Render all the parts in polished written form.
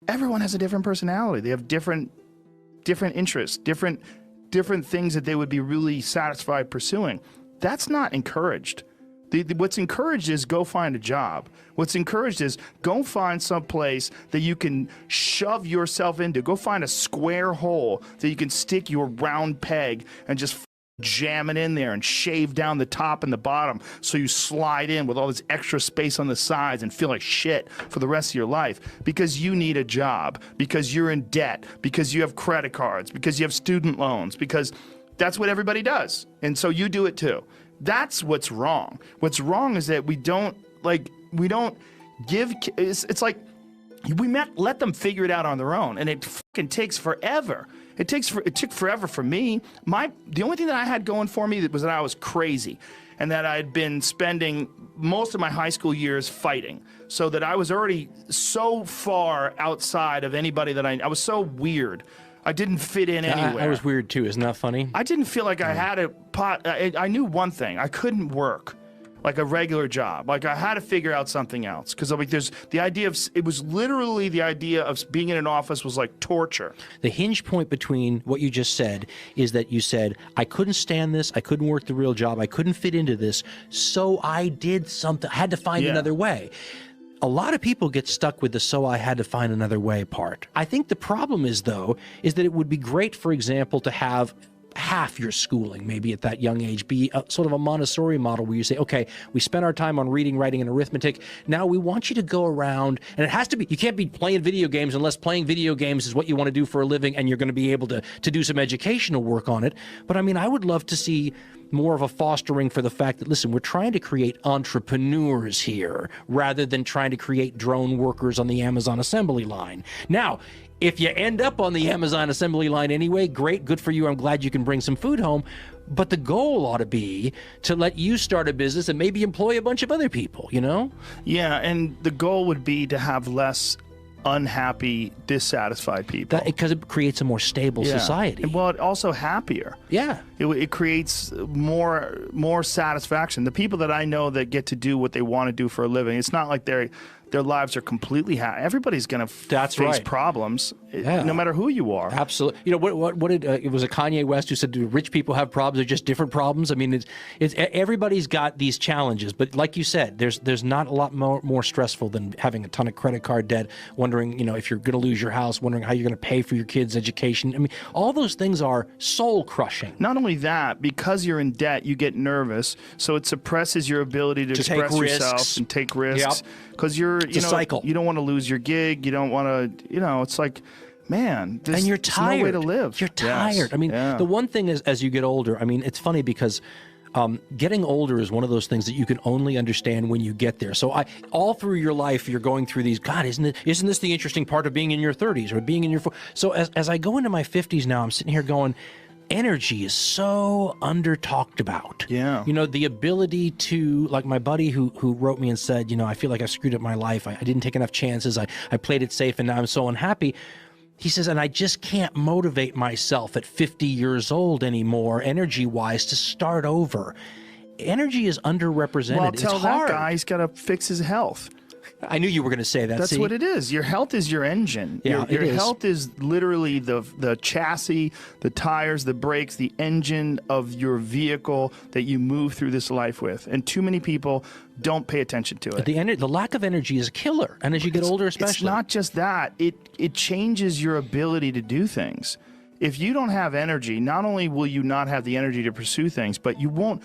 Everyone has a different personality. They have different interests, different things that they would be really satisfied pursuing. That's not encouraged. What's encouraged is go find a job. What's encouraged is go find some place that you can shove yourself into. Go find a square hole that you can stick your round peg and just jam it in there and shave down the top and the bottom so you slide in with all this extra space on the sides and feel like shit for the rest of your life because you need a job, because you're in debt, because you have credit cards, because you have student loans, because that's what everybody does. And so you do it too. That's what's wrong. What's wrong is that we don't give, it's like let them figure it out on their own, and it fucking takes forever. It took forever for me. The only thing that I had going for me was that I was crazy and that I had been spending most of my high school years fighting, so that I was already so far outside of anybody that I was so weird. I didn't fit in anywhere. I was weird too. Isn't that funny? I didn't feel like I had a pot. I knew one thing. I couldn't work like a regular job. Like I had to figure out something else, because like there's the idea of, it was literally the idea of being in an office was like torture. The hinge point between what you just said is that you said, I couldn't stand this, I couldn't work the real job, I couldn't fit into this, so I did something, I had to find another way. A lot of people get stuck with the "so I had to find another way" part. I think the problem is, though, is that it would be great, for example, to have half your schooling, maybe at that young age, be sort of a Montessori model where you say, okay, we spent our time on reading, writing, and arithmetic. Now we want you to go around, and it has to be, you can't be playing video games unless playing video games is what you want to do for a living and you're going to be able to do some educational work on it. But I mean, I would love to see more of a fostering for the fact that, listen, we're trying to create entrepreneurs here rather than trying to create drone workers on the Amazon assembly line. Now, if you end up on the Amazon assembly line anyway, great, good for you. I'm glad you can bring some food home. But the goal ought to be to let you start a business and maybe employ a bunch of other people, you know? Yeah, and the goal would be to have less unhappy, dissatisfied people. Because it creates a more stable society. And, well, also happier. Yeah. It creates more satisfaction. The people that I know that get to do what they want to do for a living, it's not like their lives are completely happy. Everybody's going to face problems, no matter who you are. Absolutely. You know, what did it was a Kanye West who said, do rich people have problems? They're just different problems. I mean, it's everybody's got these challenges, but like you said, there's not a lot more stressful than having a ton of credit card debt, wondering, you know, if you're going to lose your house, wondering how you're going to pay for your kids' education. I mean, all those things are soul crushing. Not only that, because you're in debt, you get nervous, so it suppresses your ability to express yourself and take risks. Because it's a cycle. You don't want to lose your gig. You don't want to, it's like, man, and you're tired. There's no way to live. You're tired. Yes. I mean, the one thing is, as you get older, I mean, it's funny because getting older is one of those things that you can only understand when you get there. So all through your life, you're going through these, God, isn't this the interesting part of being in your 30s or being in your 40s? So as I go into my 50s now, I'm sitting here going, energy is so under-talked about. Yeah. You know, the ability to, like my buddy who wrote me and said, you know, I feel like I screwed up my life. I didn't take enough chances. I played it safe and now I'm so unhappy. He says, and I just can't motivate myself at 50 years old anymore, energy-wise, to start over. Energy is underrepresented. Well, tell that guy he's got to fix his health. I knew you were going to say that. That's what it is. Your health is your engine. Yeah, your health is literally the chassis, the tires, the brakes, the engine of your vehicle that you move through this life with. And too many people don't pay attention to it. The lack of energy is a killer. And as you get older especially. It's not just that. It changes your ability to do things. If you don't have energy, not only will you not have the energy to pursue things, but you won't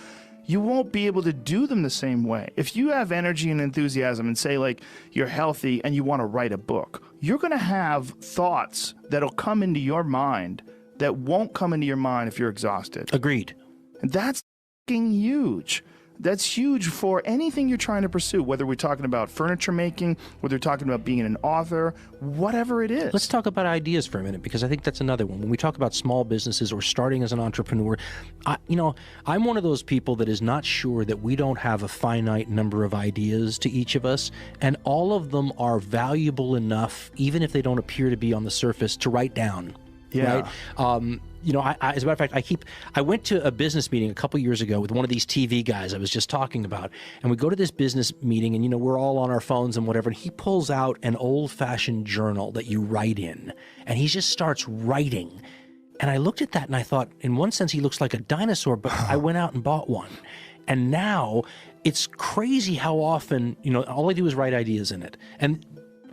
be able to do them the same way. If you have energy and enthusiasm and say like you're healthy and you want to write a book, you're going to have thoughts that'll come into your mind that won't come into your mind if you're exhausted. Agreed. And that's fucking huge. That's huge for anything you're trying to pursue, whether we're talking about furniture making, whether we're talking about being an author, whatever it is. Let's talk about ideas for a minute, because I think that's another one. When we talk about small businesses or starting as an entrepreneur, I'm one of those people that is not sure that we don't have a finite number of ideas to each of us, and all of them are valuable enough, even if they don't appear to be on the surface, to write down. Yeah. Right? you know, as a matter of fact, I went to a business meeting a couple years ago with one of these TV guys I was just talking about, and we go to this business meeting, and, you know, we're all on our phones and whatever, and he pulls out an old-fashioned journal that you write in, and he just starts writing. And I looked at that and I thought, in one sense, he looks like a dinosaur, but I went out and bought one. And now it's crazy how often, you know, all I do is write ideas in it. And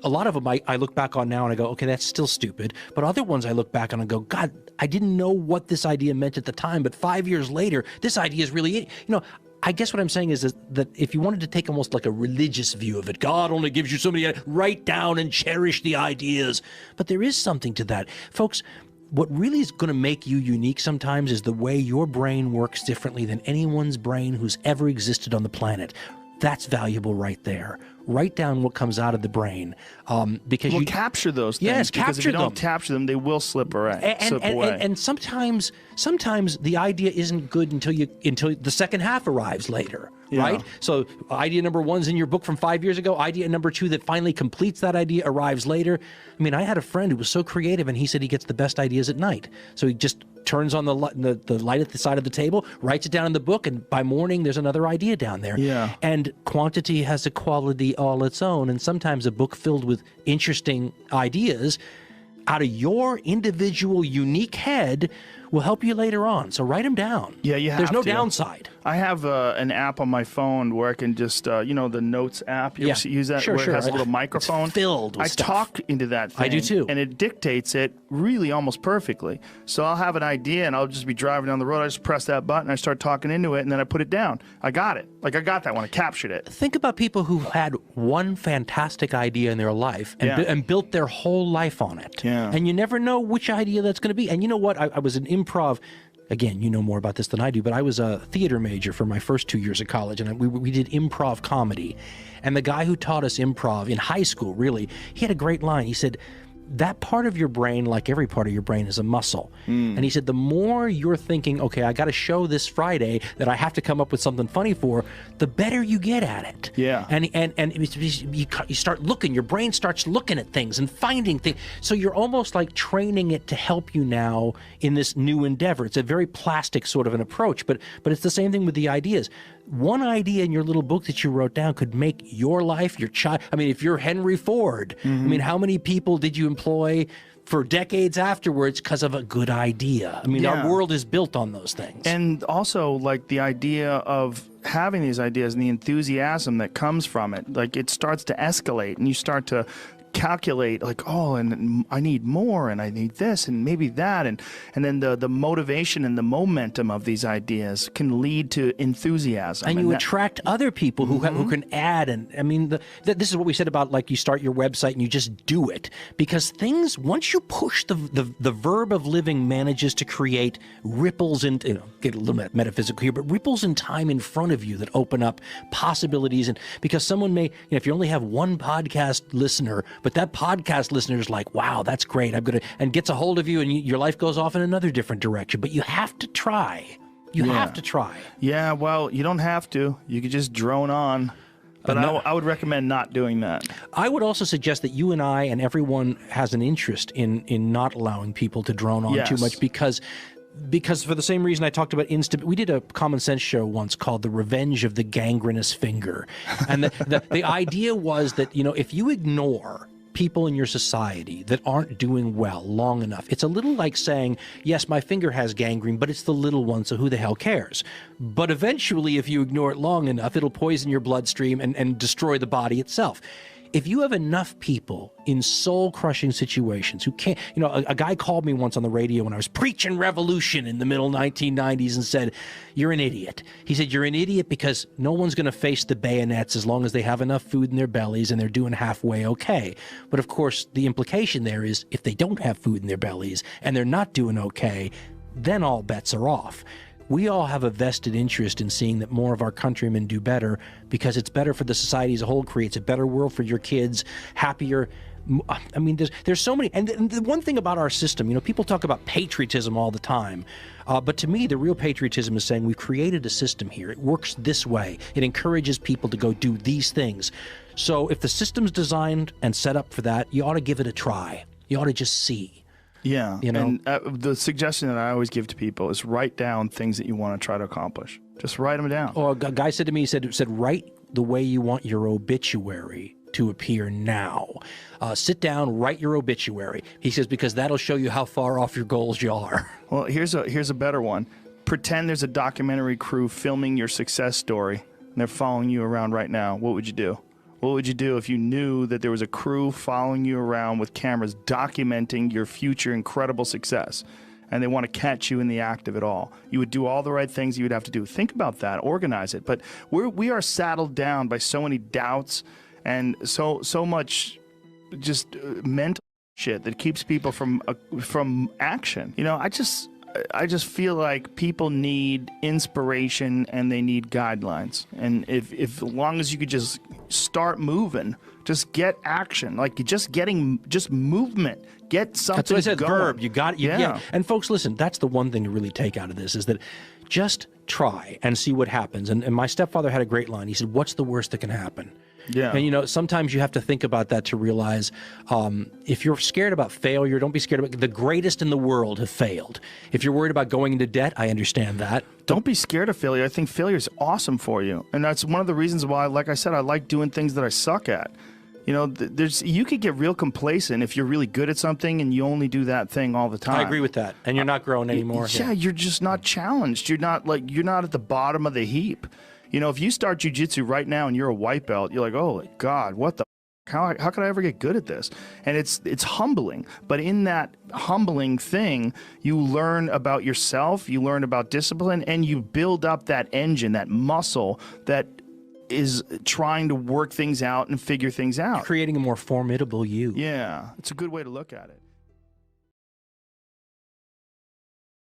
a lot of them I look back on now and I go, okay, that's still stupid. But other ones I look back on and go, God, I didn't know what this idea meant at the time, but 5 years later, this idea is really, you know, I guess what I'm saying is that if you wanted to take almost like a religious view of it, God only gives you so many, write down and cherish the ideas. But there is something to that. Folks, what really is going to make you unique sometimes is the way your brain works differently than anyone's brain who's ever existed on the planet. That's valuable right there. Write down what comes out of the brain, because you capture those things. Yes, because capture if you don't capture them, they will slip away. And sometimes the idea isn't good until the second half arrives later. Yeah. Right? So idea number 1's in your book from 5 years ago. Idea number 2 that finally completes that idea arrives later. I mean, I had a friend who was so creative, and he said he gets the best ideas at night. So he just turns on the light at the side of the table, writes it down in the book, and by morning there's another idea down there. Yeah. And quantity has a quality all its own, and sometimes a book filled with interesting ideas out of your individual unique head will help you later on. So write them down. Yeah, you have There's no to. downside. I have an app on my phone where I can just, you know, the Notes app. You ever use that? Sure, where sure. it has a little microphone. It's filled with I stuff. talk into that thing. I do too. And it dictates it really almost perfectly. So I'll have an idea and I'll just be driving down the road. I just press that button. I start talking into it and then I put it down. I got it. Like I got that one. I captured it. Think about people who had one fantastic idea in their life and, Yeah. and built their whole life on it. Yeah. And you never know which idea that's going to be. And you know what? I was an improv. Again, you know more about this than I do, but I was a theater major for my first 2 years of college, and we did improv comedy. And the guy who taught us improv in high school, really, he had a great line. He said, that part of your brain, like every part of your brain, is a muscle. And he said, the more you're thinking, okay, I got a show this Friday that I have to come up with something funny for, the better you get at it. Yeah. And you start looking, your brain starts looking at things and finding things. So you're almost like training it to help you now in this new endeavor. It's a very plastic sort of an approach, but it's the same thing with the ideas. One idea in your little book that you wrote down could make your life, your child. I mean, if you're Henry Ford, I mean, how many people did you employ for decades afterwards because of a good idea? I mean, Yeah. our world is built on those things. And also, like, the idea of having these ideas and the enthusiasm that comes from it, like, it starts to escalate and you start to calculate, like, oh, and I need more and I need this and maybe that. And then the motivation and the momentum of these ideas can lead to enthusiasm. And you that- attract other people who can add. And I mean, this is what we said about, like, you start your website and you just do it. Because things, once you push the verb of living manages to create ripples in, you know, get a little bit metaphysical here, but ripples in time in front of you that open up possibilities. And because someone may, you know, if you only have one podcast listener, but that podcast listener is like, wow, that's great. I'm going to, and gets a hold of you and your life goes off in another different direction. But you have to try. You have to try. Yeah, well, you don't have to. You could just drone on. But I would recommend not doing that. I would also suggest that you and I and everyone has an interest in not allowing people to drone on too Yes. much because for the same reason I talked about we did a Common Sense show once called The Revenge of the Gangrenous Finger. And the idea was that, you know, if you ignore people in your society that aren't doing well long enough, it's a little like saying, yes, my finger has gangrene, but it's the little one, so who the hell cares? But eventually, if you ignore it long enough, it'll poison your bloodstream and destroy the body itself. If you have enough people in soul-crushing situations who can't, you know, a guy called me once on the radio when I was preaching revolution in the middle 1990s and said, you're an idiot. He said, you're an idiot because no one's going to face the bayonets as long as they have enough food in their bellies and they're doing halfway okay. But of course, the implication there is if they don't have food in their bellies and they're not doing okay, then all bets are off. We all have a vested interest in seeing that more of our countrymen do better because it's better for the society as a whole, creates a better world for your kids, happier. I mean, there's so many. And the one thing about our system, you know, people talk about patriotism all the time. But to me, the real patriotism is saying we've created a system here. It works this way. It encourages people to go do these things. So if the system's designed and set up for that, you ought to give it a try. You ought to just see. Yeah. You know? And the suggestion that I always give to people is write down things that you want to try to accomplish. Just write them down. Or a guy said to me, he said, write the way you want your obituary to appear now. Sit down, write your obituary. He says, because that'll show you how far off your goals you are. Well, here's a better one. Pretend there's a documentary crew filming your success story, and they're following you around right now. What would you do? What would you do if you knew that there was a crew following you around with cameras documenting your future incredible success, and they want to catch you in the act of it all? You would do all the right things you would have to do. Think about that. Organize it. But we are saddled down by so many doubts and so much just mental shit that keeps people from action. You know, I just feel like people need inspiration and they need guidelines. And if as long as you could just start moving, just get action, like just movement, get something. That's what I said. Going. Verb. You got it. Yeah. And folks, listen. That's the one thing to really take out of this is that just try and see what happens. And my stepfather had a great line. He said, "What's the worst that can happen?" Yeah. And, you know, sometimes you have to think about that to realize if you're scared about failure, don't be scared about the greatest in the world have failed. If you're worried about going into debt, I understand that. Don't be scared of failure. I think failure is awesome for you. And that's one of the reasons why, like I said, I like doing things that I suck at. You know, you could get real complacent if you're really good at something and you only do that thing all the time. I agree with that. And you're not growing anymore. Yeah, you're just not challenged. You're not at the bottom of the heap. You know, if you start jiu-jitsu right now and you're a white belt, you're like, oh, God, what the how could I ever get good at this? And it's humbling. But in that humbling thing, you learn about yourself, you learn about discipline, and you build up that engine, that muscle that is trying to work things out and figure things out. Creating a more formidable you. Yeah, it's a good way to look at it.